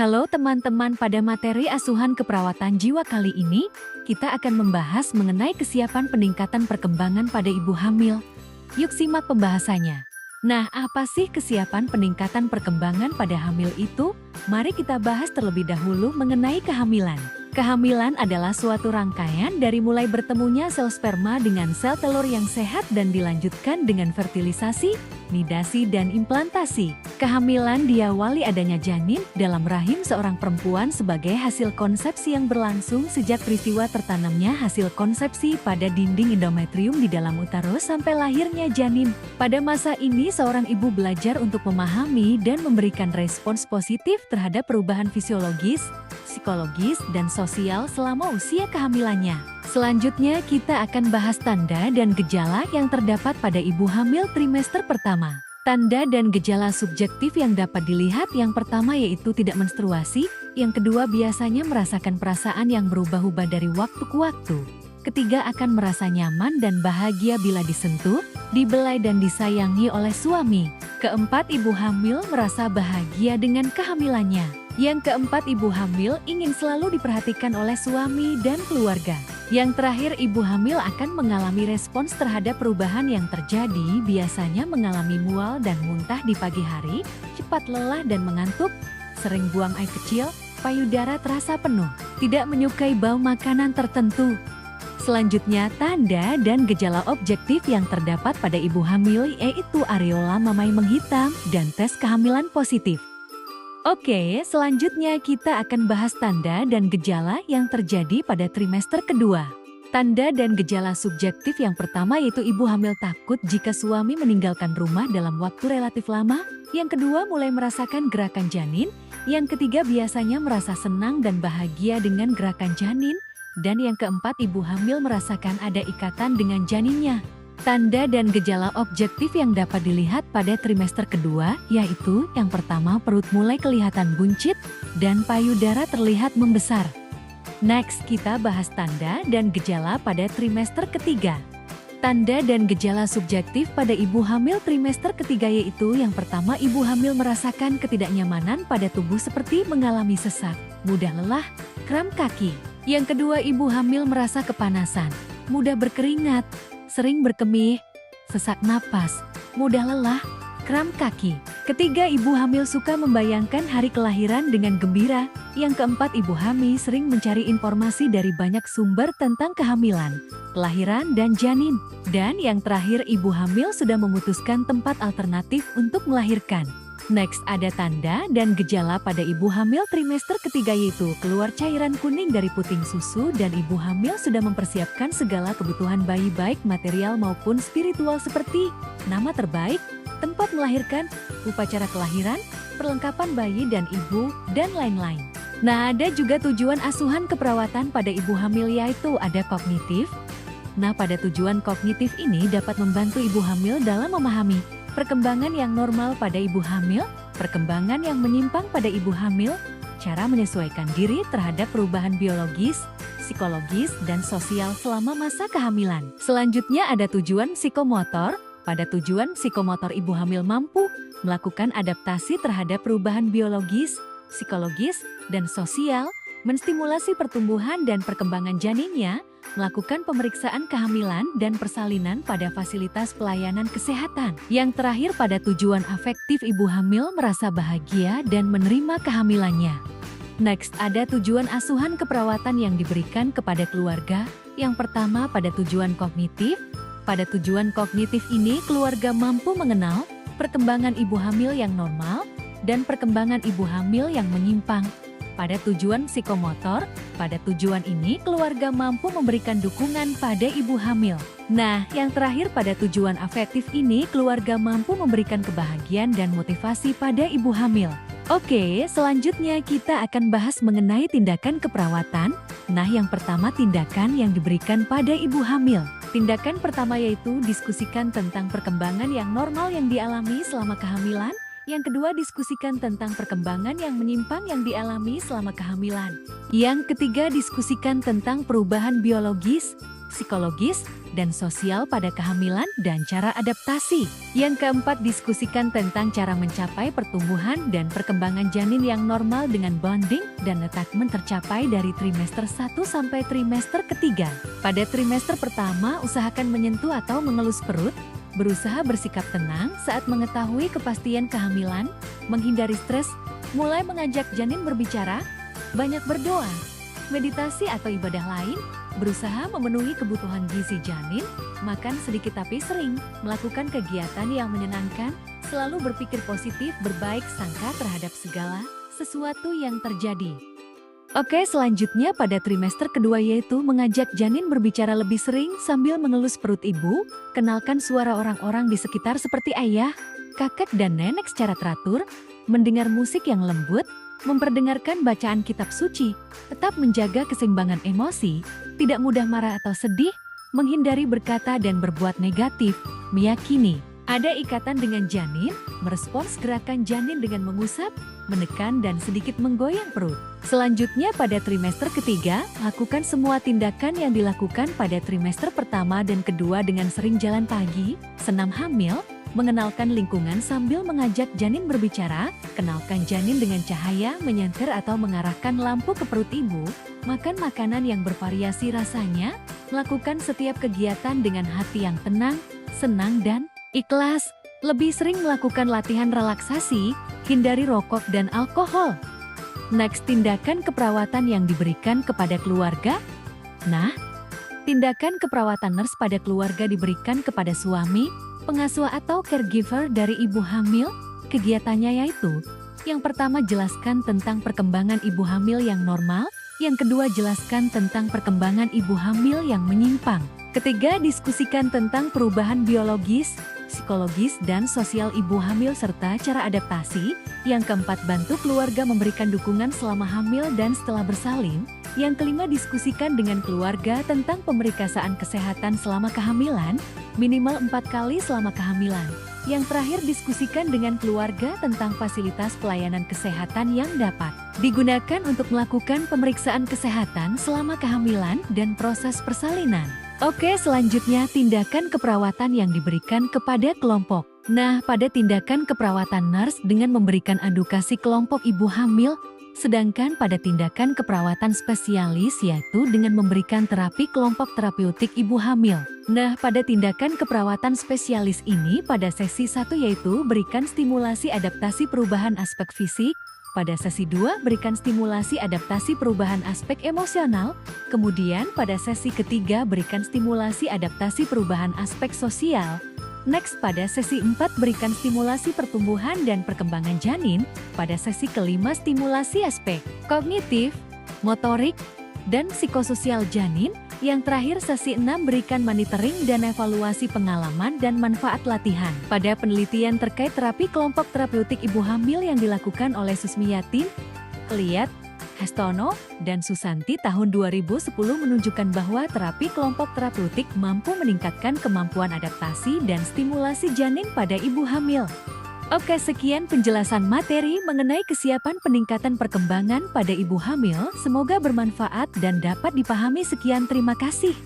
Halo teman-teman, pada materi asuhan keperawatan jiwa kali ini, kita akan membahas mengenai kesiapan peningkatan perkembangan pada ibu hamil. Yuk simak pembahasannya. Nah, apa sih kesiapan peningkatan perkembangan pada hamil itu? Mari kita bahas terlebih dahulu mengenai kehamilan. Kehamilan adalah suatu rangkaian dari mulai bertemunya sel sperma dengan sel telur yang sehat dan dilanjutkan dengan fertilisasi, nidasi, dan implantasi. Kehamilan diawali adanya janin dalam rahim seorang perempuan sebagai hasil konsepsi yang berlangsung sejak peristiwa tertanamnya hasil konsepsi pada dinding endometrium di dalam uterus sampai lahirnya janin. Pada masa ini seorang ibu belajar untuk memahami dan memberikan respons positif terhadap perubahan fisiologis, psikologis, dan sosial selama usia kehamilannya. Selanjutnya kita akan bahas tanda dan gejala yang terdapat pada ibu hamil trimester pertama. Tanda dan gejala subjektif yang dapat dilihat yang pertama yaitu tidak menstruasi, yang kedua biasanya merasakan perasaan yang berubah-ubah dari waktu ke waktu. Ketiga akan merasa nyaman dan bahagia bila disentuh, dibelai dan disayangi oleh suami. Keempat, ibu hamil merasa bahagia dengan kehamilannya. Yang keempat, ibu hamil ingin selalu diperhatikan oleh suami dan keluarga. Yang terakhir, ibu hamil akan mengalami respons terhadap perubahan yang terjadi, biasanya mengalami mual dan muntah di pagi hari, cepat lelah dan mengantuk, sering buang air kecil, payudara terasa penuh, tidak menyukai bau makanan tertentu. Selanjutnya, tanda dan gejala objektif yang terdapat pada ibu hamil yaitu areola mamai menghitam dan tes kehamilan positif. Oke, selanjutnya kita akan bahas tanda dan gejala yang terjadi pada trimester kedua. Tanda dan gejala subjektif yang pertama yaitu ibu hamil takut jika suami meninggalkan rumah dalam waktu relatif lama. Yang kedua, mulai merasakan gerakan janin. Yang ketiga, biasanya merasa senang dan bahagia dengan gerakan janin. Dan yang keempat, ibu hamil merasakan ada ikatan dengan janinnya. Tanda dan gejala objektif yang dapat dilihat pada trimester kedua yaitu yang pertama, perut mulai kelihatan buncit dan payudara terlihat membesar. Next, kita bahas tanda dan gejala pada trimester ketiga. Tanda dan gejala subjektif pada ibu hamil trimester ketiga yaitu yang pertama, ibu hamil merasakan ketidaknyamanan pada tubuh seperti mengalami sesak, mudah lelah, kram kaki. Yang kedua, ibu hamil merasa kepanasan, mudah berkeringat, sering berkemih, sesak napas, mudah lelah, kram kaki. Ketiga, ibu hamil suka membayangkan hari kelahiran dengan gembira. Yang keempat, ibu hamil sering mencari informasi dari banyak sumber tentang kehamilan, kelahiran, dan janin. Dan yang terakhir, ibu hamil sudah memutuskan tempat alternatif untuk melahirkan. Next, ada tanda dan gejala pada ibu hamil trimester ketiga yaitu keluar cairan kuning dari puting susu dan ibu hamil sudah mempersiapkan segala kebutuhan bayi baik material maupun spiritual seperti nama terbaik, tempat melahirkan, upacara kelahiran, perlengkapan bayi dan ibu, dan lain-lain. Nah, ada juga tujuan asuhan keperawatan pada ibu hamil yaitu ada kognitif. Nah, pada tujuan kognitif ini dapat membantu ibu hamil dalam memahami perkembangan yang normal pada ibu hamil, perkembangan yang menyimpang pada ibu hamil, cara menyesuaikan diri terhadap perubahan biologis, psikologis, dan sosial selama masa kehamilan. Selanjutnya ada tujuan psikomotor. Pada tujuan psikomotor ibu hamil mampu melakukan adaptasi terhadap perubahan biologis, psikologis, dan sosial, menstimulasi pertumbuhan dan perkembangan janinnya, melakukan pemeriksaan kehamilan dan persalinan pada fasilitas pelayanan kesehatan. Yang terakhir, pada tujuan afektif ibu hamil merasa bahagia dan menerima kehamilannya. Next, ada tujuan asuhan keperawatan yang diberikan kepada keluarga. Yang pertama, pada tujuan kognitif. Pada tujuan kognitif ini, keluarga mampu mengenal perkembangan ibu hamil yang normal dan perkembangan ibu hamil yang menyimpang. Pada tujuan psikomotor, pada tujuan ini keluarga mampu memberikan dukungan pada ibu hamil. Nah, yang terakhir pada tujuan afektif ini keluarga mampu memberikan kebahagiaan dan motivasi pada ibu hamil. Oke, selanjutnya kita akan bahas mengenai tindakan keperawatan. Nah, yang pertama tindakan yang diberikan pada ibu hamil. Tindakan pertama yaitu diskusikan tentang perkembangan yang normal yang dialami selama kehamilan. Yang kedua, diskusikan tentang perkembangan yang menyimpang yang dialami selama kehamilan. Yang ketiga, diskusikan tentang perubahan biologis, psikologis, dan sosial pada kehamilan dan cara adaptasi. Yang keempat, diskusikan tentang cara mencapai pertumbuhan dan perkembangan janin yang normal dengan bonding dan attachment tercapai dari trimester 1 sampai trimester ketiga. Pada trimester pertama, usahakan menyentuh atau mengelus perut, berusaha bersikap tenang saat mengetahui kepastian kehamilan, menghindari stres, mulai mengajak janin berbicara, banyak berdoa, meditasi atau ibadah lain, berusaha memenuhi kebutuhan gizi janin, makan sedikit tapi sering, melakukan kegiatan yang menyenangkan, selalu berpikir positif, berbaik sangka terhadap segala sesuatu yang terjadi. Oke, selanjutnya pada trimester kedua yaitu mengajak janin berbicara lebih sering sambil mengelus perut ibu, kenalkan suara orang-orang di sekitar seperti ayah, kakek dan nenek secara teratur, mendengar musik yang lembut, memperdengarkan bacaan kitab suci, tetap menjaga keseimbangan emosi, tidak mudah marah atau sedih, menghindari berkata dan berbuat negatif, meyakini ada ikatan dengan janin, merespons gerakan janin dengan mengusap, menekan dan sedikit menggoyang perut. Selanjutnya pada trimester ketiga, lakukan semua tindakan yang dilakukan pada trimester pertama dan kedua dengan sering jalan pagi, senam hamil, mengenalkan lingkungan sambil mengajak janin berbicara, kenalkan janin dengan cahaya, menyentir atau mengarahkan lampu ke perut ibu, makan makanan yang bervariasi rasanya, melakukan setiap kegiatan dengan hati yang tenang, senang dan ikhlas, lebih sering melakukan latihan relaksasi, hindari rokok dan alkohol. Next, tindakan keperawatan yang diberikan kepada keluarga. Nah, tindakan keperawatan nurse pada keluarga diberikan kepada suami, pengasuh atau caregiver dari ibu hamil. Kegiatannya yaitu, yang pertama jelaskan tentang perkembangan ibu hamil yang normal, yang kedua jelaskan tentang perkembangan ibu hamil yang menyimpang. Ketiga, diskusikan tentang perubahan biologis, psikologis dan sosial ibu hamil serta cara adaptasi. Yang keempat, bantu keluarga memberikan dukungan selama hamil dan setelah bersalin. Yang kelima, diskusikan dengan keluarga tentang pemeriksaan kesehatan selama kehamilan, minimal 4 kali selama kehamilan. Yang terakhir, diskusikan dengan keluarga tentang fasilitas pelayanan kesehatan yang dapat digunakan untuk melakukan pemeriksaan kesehatan selama kehamilan dan proses persalinan. Oke, selanjutnya tindakan keperawatan yang diberikan kepada kelompok. Nah, pada tindakan keperawatan nurse dengan memberikan edukasi kelompok ibu hamil, sedangkan pada tindakan keperawatan spesialis yaitu dengan memberikan terapi kelompok terapeutik ibu hamil. Nah, pada tindakan keperawatan spesialis ini pada sesi 1 yaitu berikan stimulasi adaptasi perubahan aspek fisik, pada sesi 2 berikan stimulasi adaptasi perubahan aspek emosional, kemudian pada sesi ketiga berikan stimulasi adaptasi perubahan aspek sosial. Next, pada sesi 4 berikan stimulasi pertumbuhan dan perkembangan janin, pada sesi kelima stimulasi aspek kognitif, motorik, dan psikososial janin. Yang terakhir sesi 6 berikan monitoring dan evaluasi pengalaman dan manfaat latihan. Pada penelitian terkait terapi kelompok terapeutik ibu hamil yang dilakukan oleh Susmiatin, Kliat, Hestono, dan Susanti tahun 2010 menunjukkan bahwa terapi kelompok terapeutik mampu meningkatkan kemampuan adaptasi dan stimulasi janin pada ibu hamil. Oke, sekian penjelasan materi mengenai kesiapan peningkatan perkembangan pada ibu hamil. Semoga bermanfaat dan dapat dipahami. Sekian, terima kasih.